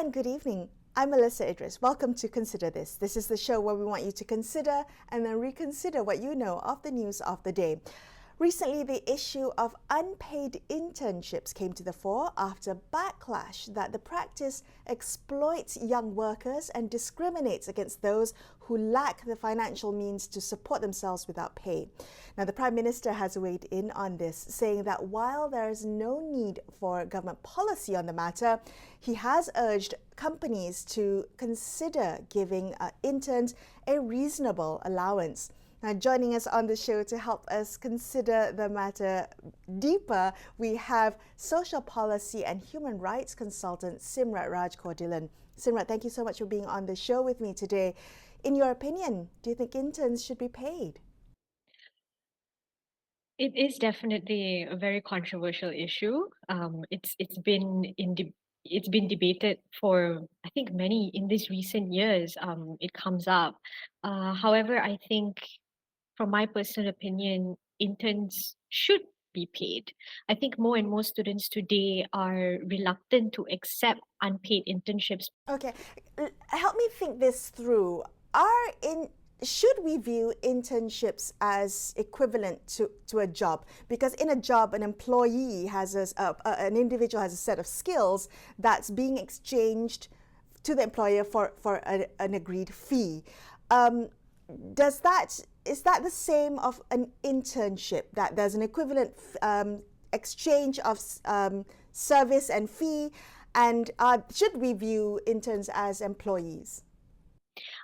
and good evening. I'm Melisa Idris. Welcome to Consider This. This is the show where we want you to consider and then reconsider what you know of the news of the day. Recently, the issue of unpaid internships came to the fore after backlash that the practice exploits young workers and discriminates against those who lack the financial means to support themselves without pay. Now, the Prime Minister has weighed in on this, saying that while there is no need for government policy on the matter, he has urged companies to consider giving interns a reasonable allowance. Now, joining us on the show to help us consider the matter deeper, we have social policy and human rights consultant SimraatRaj Dhillon. Simrat, thank you so much for being on the show with me today. In your opinion, do you think interns should be paid? It is definitely a very controversial issue. It's been debated for I think many in these recent years. It comes up. However, I think from my personal opinion, interns should be paid. I think more and more students today are reluctant to accept unpaid internships. Okay, help me think this through. Should we view internships as equivalent to a job? Because in a job, an employee an individual has a set of skills that's being exchanged to the employer for an agreed fee. Is that the same of an internship, that there's an equivalent exchange of service and fee, and should we view interns as employees?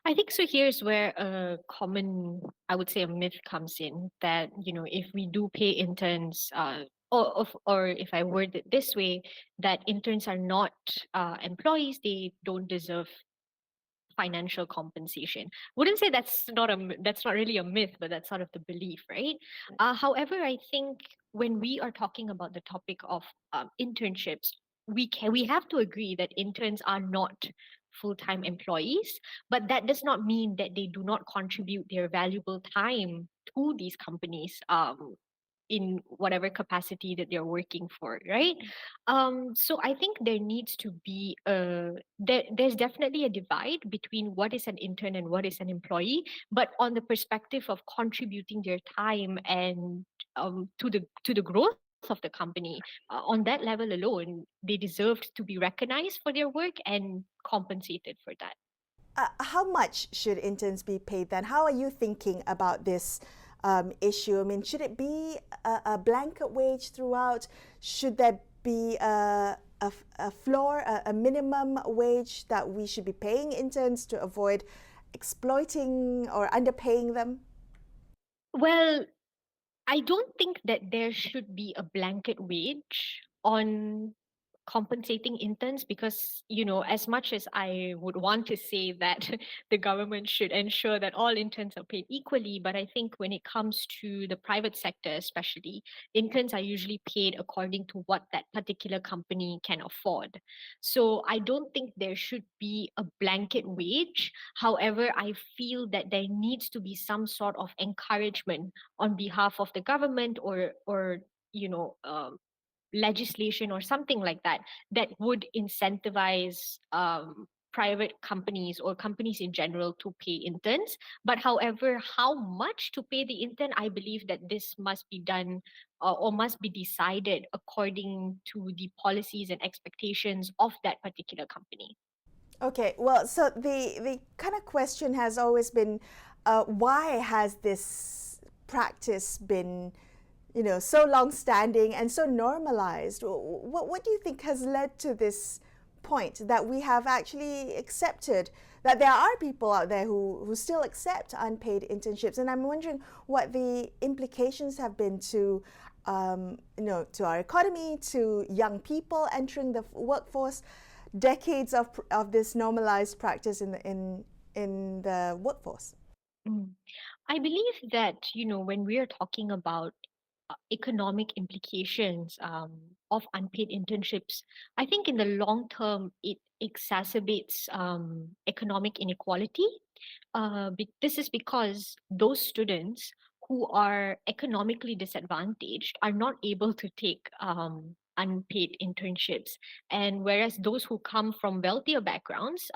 I think so. Here's where a common, I would say, a myth comes in that, if we do pay interns, or if I word it this way, that interns are not employees, they don't deserve financial compensation. Wouldn't say that's not really a myth, but that's sort of the belief, right? However, I think when we are talking about the topic of internships, we have to agree that interns are not full-time employees, but that does not mean that they do not contribute their valuable time to these companies in whatever capacity that they're working for, right? So I think there needs to be there's definitely a divide between what is an intern and what is an employee, but on the perspective of contributing their time and to the growth of the company, on that level alone, they deserved to be recognized for their work and compensated for that. How much should interns be paid then? How are you thinking about this issue? I mean, should it be a blanket wage throughout? Should there be a floor, a minimum wage that we should be paying interns to avoid exploiting or underpaying them? Well, I don't think that there should be a blanket wage on compensating interns because, as much as I would want to say that the government should ensure that all interns are paid equally, but I think when it comes to the private sector, especially, interns are usually paid according to what that particular company can afford. So I don't think there should be a blanket wage. However, I feel that there needs to be some sort of encouragement on behalf of the government or you know legislation or something like that that would incentivize private companies or companies in general to pay interns. But however, how much to pay the intern, I believe that this must be done or must be decided according to the policies and expectations of that particular company. Okay, well, so the kind of question has always been, why has this practice been, so long-standing and so normalized? What do you think has led to this point that we have actually accepted that there are people out there who still accept unpaid internships? And I'm wondering what the implications have been to, to our economy, to young people entering the workforce. Decades of this normalized practice in the workforce. Mm. I believe that, when we are talking about economic implications of unpaid internships, I think in the long term, it exacerbates economic inequality. This is because those students who are economically disadvantaged are not able to take unpaid internships. And whereas those who come from wealthier backgrounds,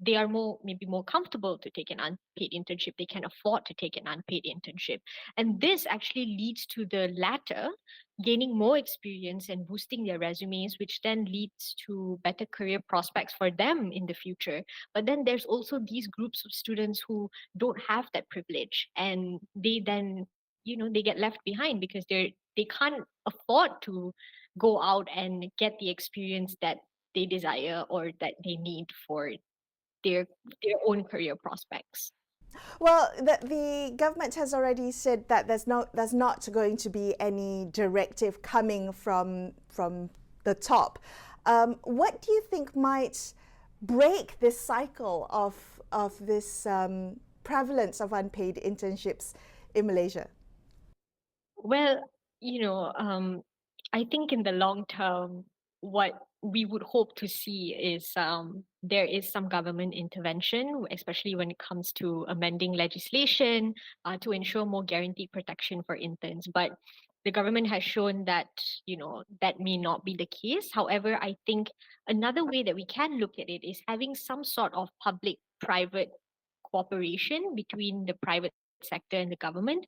they are maybe more comfortable to take an unpaid internship. They can afford to take an unpaid internship. And this actually leads to the latter gaining more experience and boosting their resumes, which then leads to better career prospects for them in the future. But then there's also these groups of students who don't have that privilege, and they then, they get left behind because they can't afford to go out and get the experience that they desire or that they need for their their own career prospects. Well, the government has already said that there's not going to be any directive coming from the top. What do you think might break this cycle of this prevalence of unpaid internships in Malaysia? Well, I think in the long term, what we would hope to see is there is some government intervention, especially when it comes to amending legislation to ensure more guaranteed protection for interns. But the government has shown that, that may not be the case. However, I think another way that we can look at it is having some sort of public-private cooperation between the private sector and the government.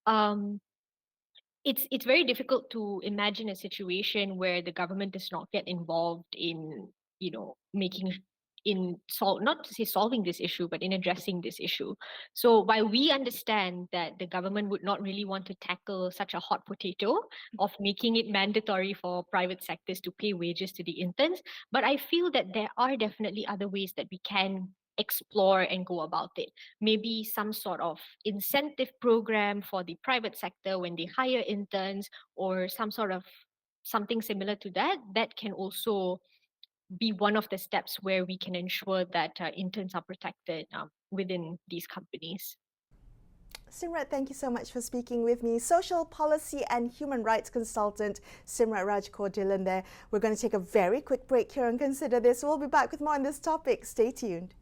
Um, it's very difficult to imagine a situation where the government does not get involved in, making in solve not to say solving this issue, but in addressing this issue. So while we understand that the government would not really want to tackle such a hot potato of making it mandatory for private sectors to pay wages to the interns, but I feel that there are definitely other ways that we can explore and go about it. Maybe some sort of incentive program for the private sector when they hire interns, or some sort of something similar to that, that can also be one of the steps where we can ensure that interns are protected within these companies. Simrat, thank you so much for speaking with me. Social policy and human rights consultant SimraatRaj Dhillon there. We're going to take a very quick break here and consider this. We'll be back with more on this topic. Stay tuned.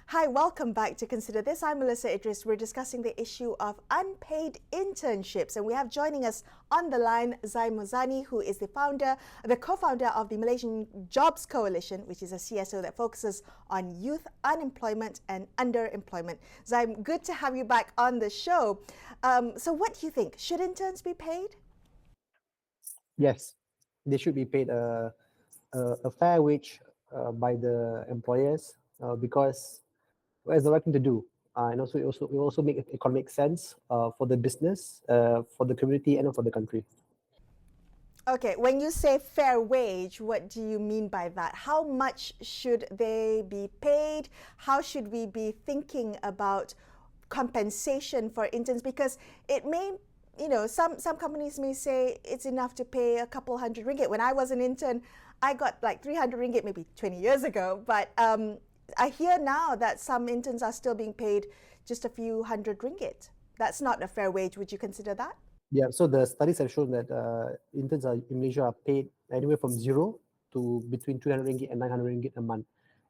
Hi, welcome back to Consider This. I'm Melisa Idris. We're discussing the issue of unpaid internships, and we have joining us on the line Zaim Mohzani, who is the co-founder of the Malaysian Jobs Coalition, which is a CSO that focuses on youth unemployment and underemployment. Zaim, good to have you back on the show. So what do you think? Should interns be paid? Yes, they should be paid a fair wage by the employers because it's the right thing to do. And also, it also make economic sense for the business, for the community, and for the country. Okay, when you say fair wage, what do you mean by that? How much should they be paid? How should we be thinking about compensation for interns? Because it may, some companies may say it's enough to pay a couple hundred ringgit. When I was an intern, I got like 300 ringgit maybe 20 years ago, but I hear now that some interns are still being paid just a few hundred ringgit. That's not a fair wage. Would you consider that? Yeah, so the studies have shown that interns in Malaysia are paid anywhere from 0 to between 300 ringgit and 900 ringgit a month.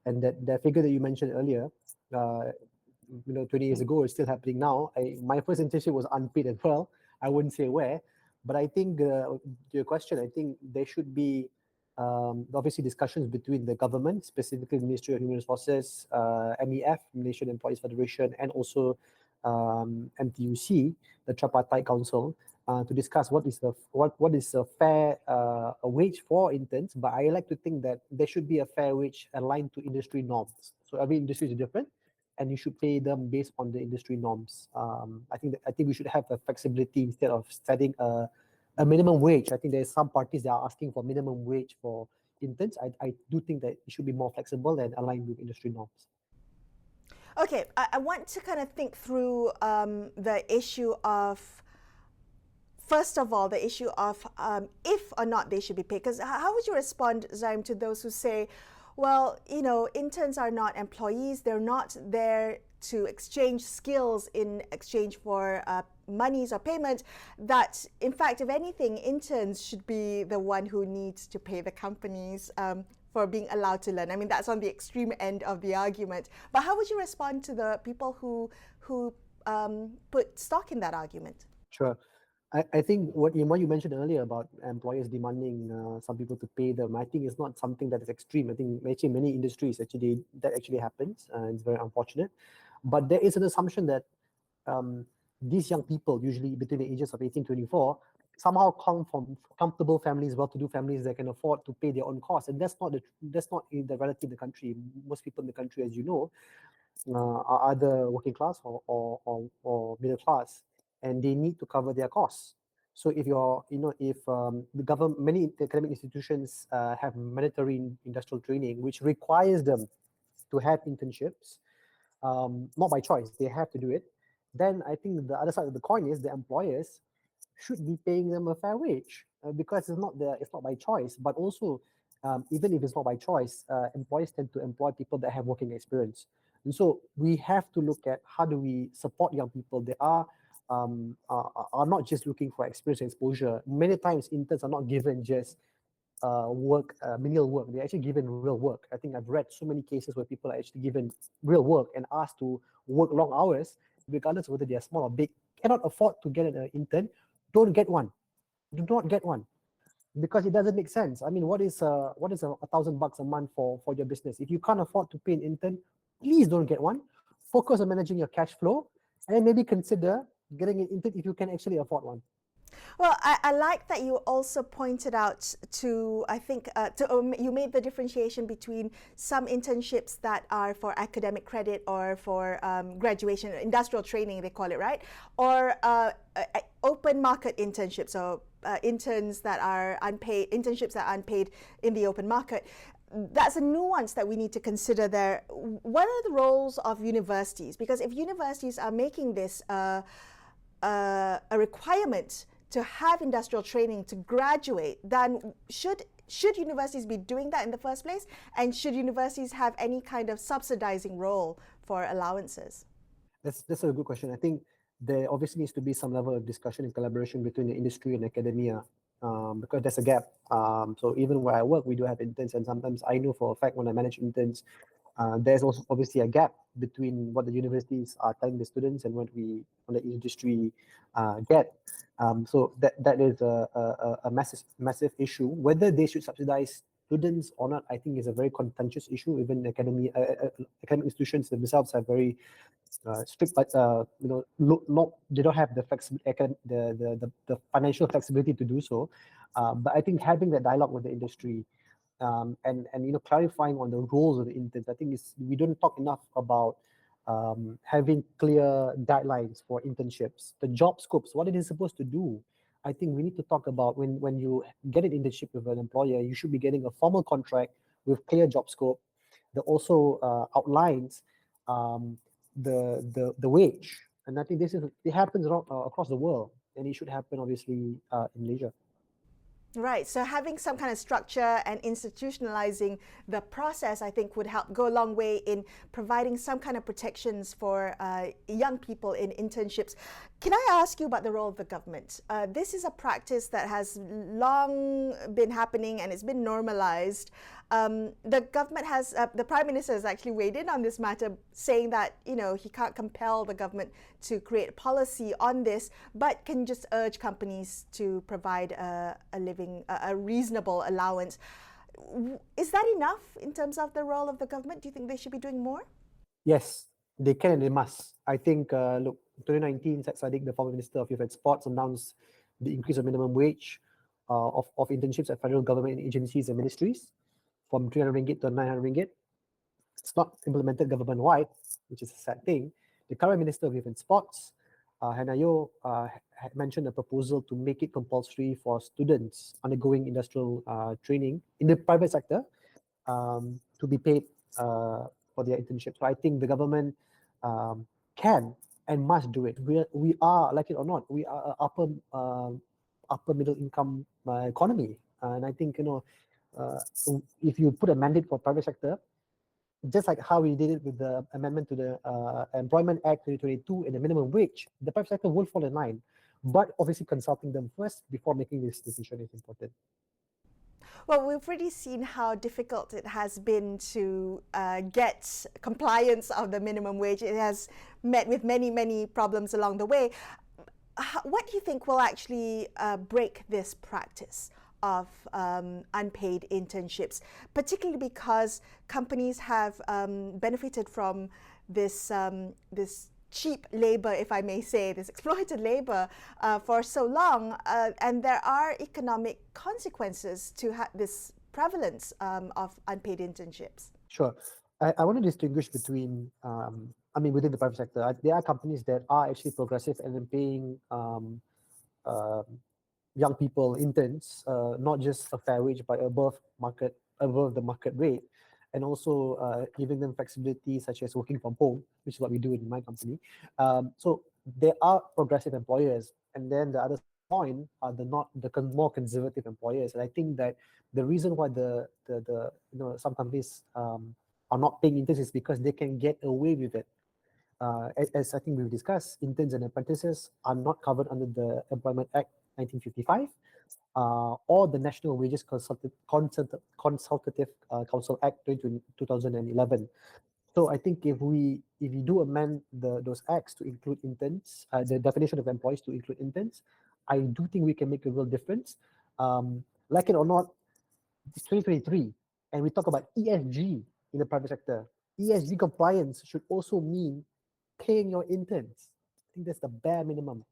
And that figure that you mentioned earlier, 20 years ago, is still happening now. My first internship was unpaid as well. I wouldn't say where, but I think to your question, I think there should be obviously discussions between the government, specifically the Ministry of Human Resources, MEF, Malaysian Employees Federation, and also MTUC, the Tripartite Council, to discuss what is a fair wage for interns. But I like to think that there should be a fair wage aligned to industry norms. So every industry is different, and you should pay them based on the industry norms. I think we should have a flexibility instead of setting a minimum wage. I think there's some parties that are asking for minimum wage for interns. I do think that it should be more flexible and aligned with industry norms. Okay, I want to kind of think through the issue of, first of all, the issue of if or not they should be paid. Because how would you respond, Zaim, to those who say, well, interns are not employees. They're not there to exchange skills in exchange for monies or payments, that in fact, if anything, interns should be the one who needs to pay the companies for being allowed to learn. I mean, that's on the extreme end of the argument. But how would you respond to the people who put stock in that argument? Sure. I think what you mentioned earlier about employers demanding some people to pay them, I think it's not something that is extreme. I think actually many industries that actually happens. It's very unfortunate. But there is an assumption that these young people, usually between the ages of 18 to 24, somehow come from comfortable families, well-to-do families that can afford to pay their own costs, and that's not the reality in the country. Most people in the country, as you know, are either working class or middle class, and they need to cover their costs. So if the government, many academic institutions have mandatory industrial training, which requires them to have internships, not by choice, they have to do it. Then I think the other side of the coin is the employers should be paying them a fair wage because it's not by choice. But also, even if it's not by choice, employers tend to employ people that have working experience. And so we have to look at how do we support young people. They are not just looking for experience and exposure. Many times interns are not given just menial work. They're actually given real work. I think I've read so many cases where people are actually given real work and asked to work long hours, regardless of whether they are small or big. Cannot afford to get an intern, don't get one. Do not get one, because it doesn't make sense. I mean, what is $1,000 a month for your business? If you can't afford to pay an intern, please don't get one. Focus on managing your cash flow, and then maybe consider getting an intern if you can actually afford one. Well, I like that you also pointed out you made the differentiation between some internships that are for academic credit or for graduation, industrial training, they call it, right? Or open market internships, so interns that are unpaid, internships that are unpaid in the open market. That's a nuance that we need to consider there. What are the roles of universities? Because if universities are making this a requirement to have industrial training to graduate, then should universities be doing that in the first place? And should universities have any kind of subsidizing role for allowances? That's a good question. I think there obviously needs to be some level of discussion and collaboration between the industry and academia, because there's a gap. So even where I work, we do have interns, and sometimes I know for a fact when I manage interns, there's also obviously a gap between what the universities are telling the students and what we on the industry get. So that is a massive issue. Whether they should subsidize students or not, I think is a very contentious issue. Even academic institutions themselves are very strict, but they don't have the financial flexibility to do so. But I think having that dialogue with the industry, and clarifying on the roles of the interns, I think we don't talk enough about having clear guidelines for internships, the job scopes, what it is supposed to do. I think we need to talk about when you get an internship with an employer, you should be getting a formal contract with clear job scope that also outlines the wage. And I think it happens across the world, and it should happen obviously in Malaysia. Right. So having some kind of structure and institutionalizing the process, I think, would go a long way in providing some kind of protections for young people in internships. Can I ask you about the role of the government? This is a practice that has long been happening and it's been normalized. The government the Prime Minister has actually weighed in on this matter, saying that, he can't compel the government to create policy on this, but can just urge companies to provide a reasonable allowance. Is that enough in terms of the role of the government? Do you think they should be doing more? Yes, they can and they must. I think, look, 2019, Syed Saddiq, the former Minister of Youth and Sports, announced the increase of minimum wage of internships at federal government agencies and ministries from 300 ringgit to 900 ringgit. It's not implemented government-wide, which is a sad thing. The current Minister of Youth and Sports, Hanayo, had mentioned a proposal to make it compulsory for students undergoing industrial training in the private sector to be paid for their internship. So I think the government can and must do it. We are, like it or not, we are upper middle income economy, and I think if you put a mandate for private sector, just like how we did it with the amendment to the Employment Act 2022 and the minimum wage, the private sector will fall in line. But obviously consulting them first before making this decision is important. Well, we've already seen how difficult it has been to get compliance of the minimum wage. It has met with many, many problems along the way. What do you think will actually break this practice of unpaid internships, particularly because companies have benefited from this cheap labor, if I may say, this exploited labor for so long, and there are economic consequences to this prevalence of unpaid internships? Sure. I want to distinguish between, within the private sector, there are companies that are actually progressive and then paying young people, interns, not just a fair wage, but above the market rate, and also giving them flexibility such as working from home, which is what we do in my company. So there are progressive employers, and then the other point are the more conservative employers. And I think that the reason why the some companies are not paying interns is because they can get away with it. As I think we've discussed, interns and apprentices are not covered under the Employment Act 1955 or the National Wages Consultative Council Act 2011. So I think if we do amend those acts to include interns, the definition of employees to include interns, I do think we can make a real difference. Like it or not, it's 2023, and we talk about ESG in the private sector. ESG compliance should also mean paying your interns. I think that's the bare minimum.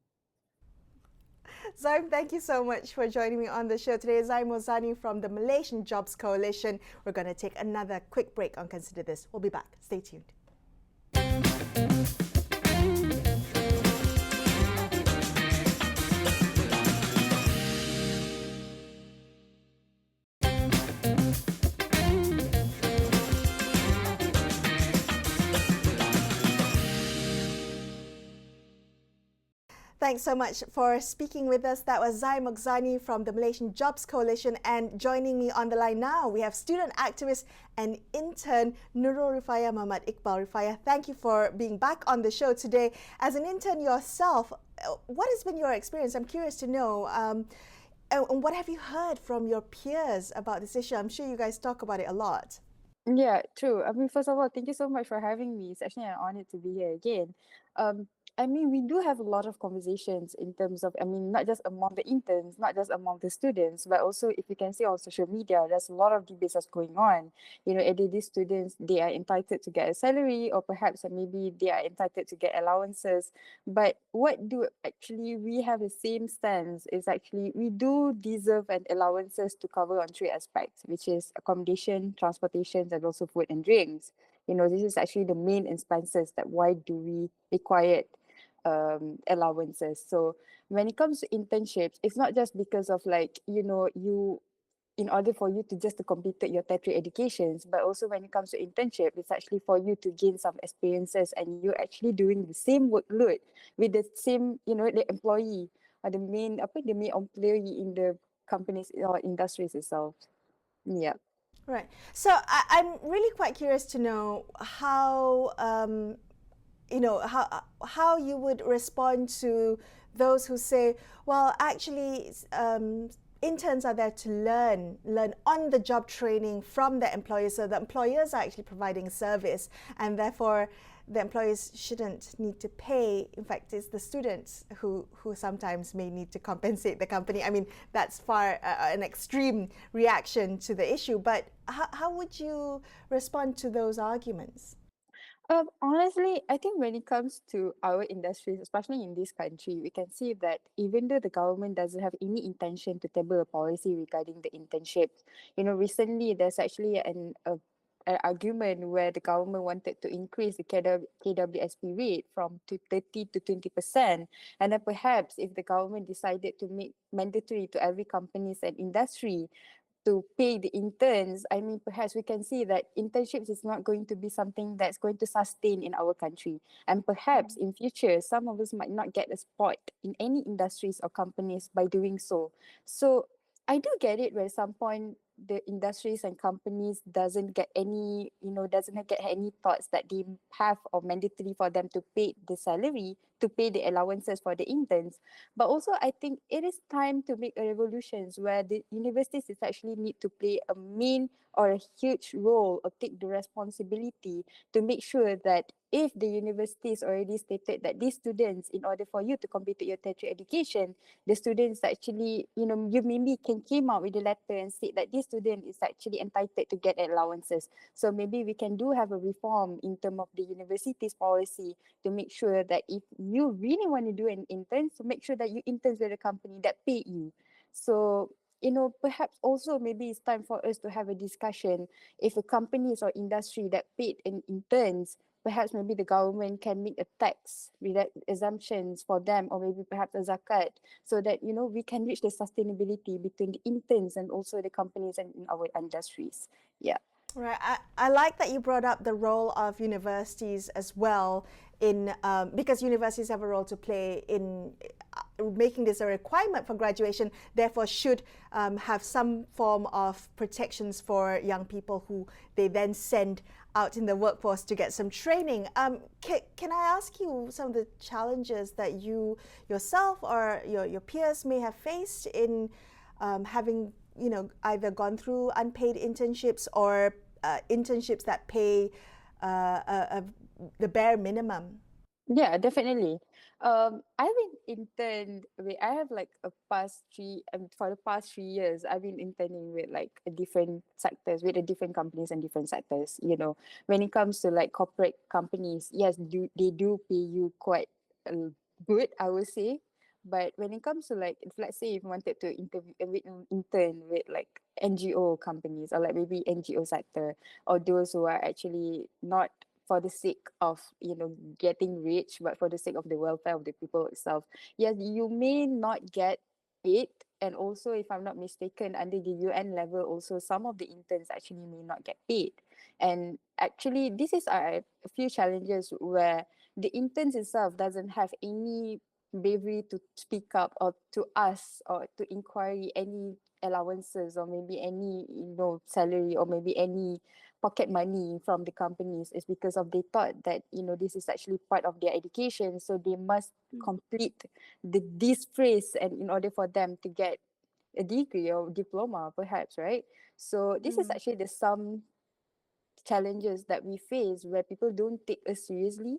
Zaim, thank you so much for joining me on the show today. Zaim Mohzani from the Malaysian Jobs Coalition. We're going to take another quick break on Consider This. We'll be back. Stay tuned. Thanks so much for speaking with us. That was Zaim Mohzani from the Malaysian Jobs Coalition. And joining me on the line now, we have student activist and intern Nurul, Rifayah, Muhammad Iqbal. Rifayah, thank you for being back on the show today. As an intern yourself, what has been your experience? I'm curious to know. And what have you heard from your peers about this issue? I'm sure you guys talk about it a lot. Yeah, true. First of all, thank you so much for having me. It's actually an honor to be here again. We do have a lot of conversations in terms of, not just among the interns, not just among the students, but also if you can see on social media, there's a lot of debates that's going on. These students, they are entitled to get a salary, or perhaps maybe they are entitled to get allowances. But what do actually we have the same stance is actually we do deserve an allowances to cover on three aspects, which is accommodation, transportation, and also food and drinks. This is actually the main expenses that why do we require allowances. So when it comes to internships, it's not just because of you in order for you to just to complete your tertiary educations, but also when it comes to internship, it's actually for you to gain some experiences and you're actually doing the same workload with the same, the employee or the main employee in the companies or industries itself. Yeah. Right. So I'm really quite curious to know how how you would respond to those who say, well, actually, interns are there to learn on the job training from the employers. So the employers are actually providing service, and therefore the employers shouldn't need to pay. In fact, it's the students who sometimes may need to compensate the company. I mean, that's far an extreme reaction to the issue. But how would you respond to those arguments? Honestly, I think when it comes to our industries, especially in this country, we can see that even though the government doesn't have any intention to table a policy regarding the internships, recently there's actually an argument where the government wanted to increase the KWSP rate from 30 to 20%. And then perhaps if the government decided to make mandatory to every companies and industry to pay the interns, perhaps we can see that internships is not going to be something that's going to sustain in our country. And perhaps in future, some of us might not get a spot in any industries or companies by doing so. So I do get it where at some point the industries and companies doesn't get any, doesn't get any thoughts that they have or mandatory for them to pay the salary, to pay the allowances for the interns. But also I think it is time to make a revolution where the universities is actually need to play a main or a huge role or take the responsibility to make sure that if the universities already stated that these students, in order for you to complete your tertiary education, the students actually, you maybe can came out with a letter and say that this student is actually entitled to get allowances. So maybe we can do have a reform in terms of the university's policy to make sure that if you really want to do an intern, so make sure that you interns with a company that pay you. So perhaps also maybe it's time for us to have a discussion if a companies or industry that paid an interns, perhaps maybe the government can make a tax with that exemptions for them, or maybe perhaps a zakat, so that we can reach the sustainability between the interns and also the companies and in our industries. Yeah. Right. I like that you brought up the role of universities as well in because universities have a role to play in making this a requirement for graduation, therefore should have some form of protections for young people who they then send out in the workforce to get some training. Can I ask you some of the challenges that you yourself or your peers may have faced in having either gone through unpaid internships or internships that pay the bare minimum? Yeah, definitely. I've been interned with, I have like a past three, for the past 3 years, I've been interning with like a different sectors, with the different companies and different sectors. When it comes to like corporate companies, yes, they do pay you quite good, I would say. But when it comes to like, if let's say if you wanted to intern with like NGO companies or like maybe NGO sector, or those who are actually not for the sake of getting rich, but for the sake of the welfare of the people itself, yes, you may not get paid. And also, if I'm not mistaken, under the UN level also, some of the interns actually may not get paid. And actually this is a few challenges where the interns itself doesn't have any bravery to speak up or to ask or to inquiry any allowances or maybe any salary or maybe any pocket money from the companies. Is because of they thought that this is actually part of their education, so they must complete this phrase and in order for them to get a degree or diploma perhaps, right? So this is actually the some challenges that we face where people don't take us seriously.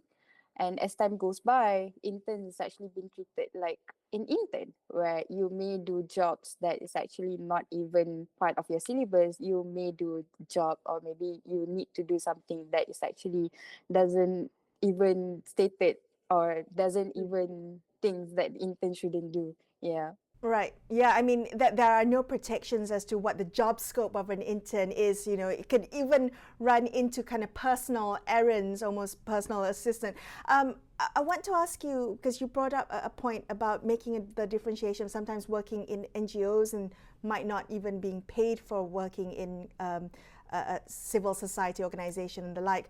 And as time goes by, interns is actually being treated like an intern, where you may do jobs that is actually not even part of your syllabus. You may do job, or maybe you need to do something that is actually doesn't even stated or doesn't even things that intern shouldn't do. Yeah. Right. Yeah. I mean, that there are no protections as to what the job scope of an intern is. It could even run into kind of personal errands, almost personal assistant. I want to ask you, because you brought up a point about making the differentiation of sometimes working in NGOs and might not even being paid for working in a civil society organization and the like.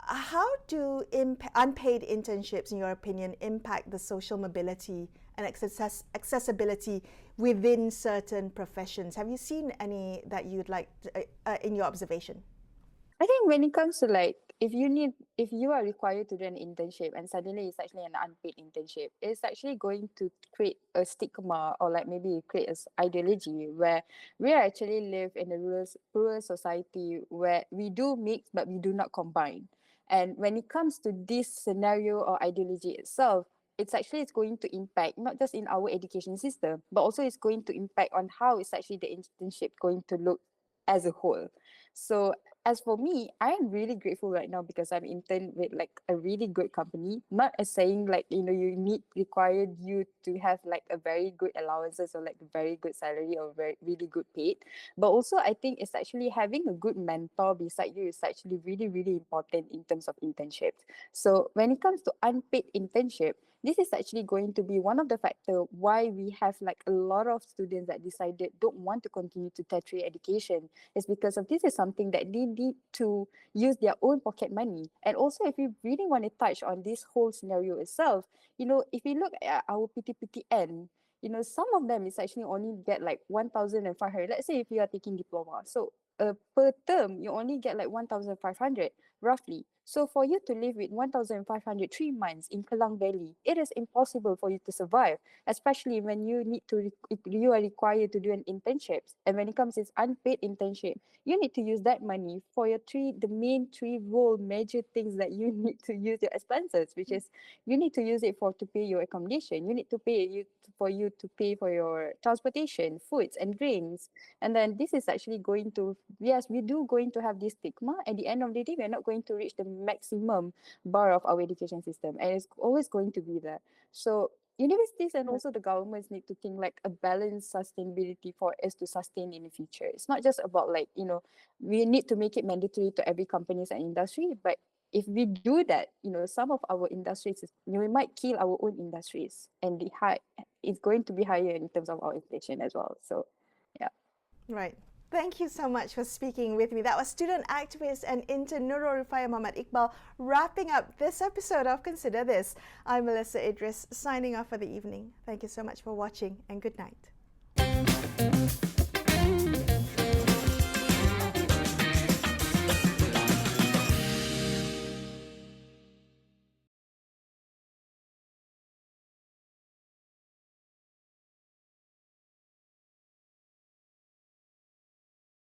How do unpaid internships, in your opinion, impact the social mobility and accessibility within certain professions? Have you seen any that you'd like to, in your observation? I think when it comes to like, if you are required to do an internship and suddenly it's actually an unpaid internship, it's actually going to create a stigma or like maybe create an ideology where we actually live in a rural society where we do mix but we do not combine. And when it comes to this scenario or ideology itself, it's going to impact not just in our education system, but also it's going to impact on how it's actually the internship going to look as a whole. So as for me, I am really grateful right now because I'm intern with like a really good company. Not as saying like, you need required you to have like a very good allowances or like a very good salary or very really good paid. But also I think it's actually having a good mentor beside you is actually really, really important in terms of internships. So when it comes to unpaid internship, this is actually going to be one of the factor why we have like a lot of students that decided don't want to continue to tertiary education, is because of this is something that they need to use their own pocket money. And also if you really want to touch on this whole scenario itself, if you look at our PTPTN, some of them is actually only get like 1,500. Let's say if you are taking diploma, so per term you only get like 1,500 roughly. So for you to live with 1,500 3 months in Kelang Valley, it is impossible for you to survive, especially when you are required to do an internship. And when it comes to unpaid internship, you need to use that money for the main three role major things that you need to use your expenses, which is you need to use it to pay your accommodation. You need to for you to pay for your transportation, foods and drinks. And then this is actually going to, yes, we do going to have this stigma. At the end of the day, we're not going to reach the maximum bar of our education system, and it's always going to be there. So universities and also the governments need to think like a balanced sustainability for us to sustain in the future. It's not just about like, we need to make it mandatory to every companies and industry, but if we do that, some of our industries, we might kill our own industries, and it's going to be higher in terms of our inflation as well. So, yeah. Right. Thank you so much for speaking with me. That was student activist and intern Nurul, Rifayah, Muhammad Iqbal, wrapping up this episode of Consider This. I'm Melisa Idris, signing off for the evening. Thank you so much for watching, and good night.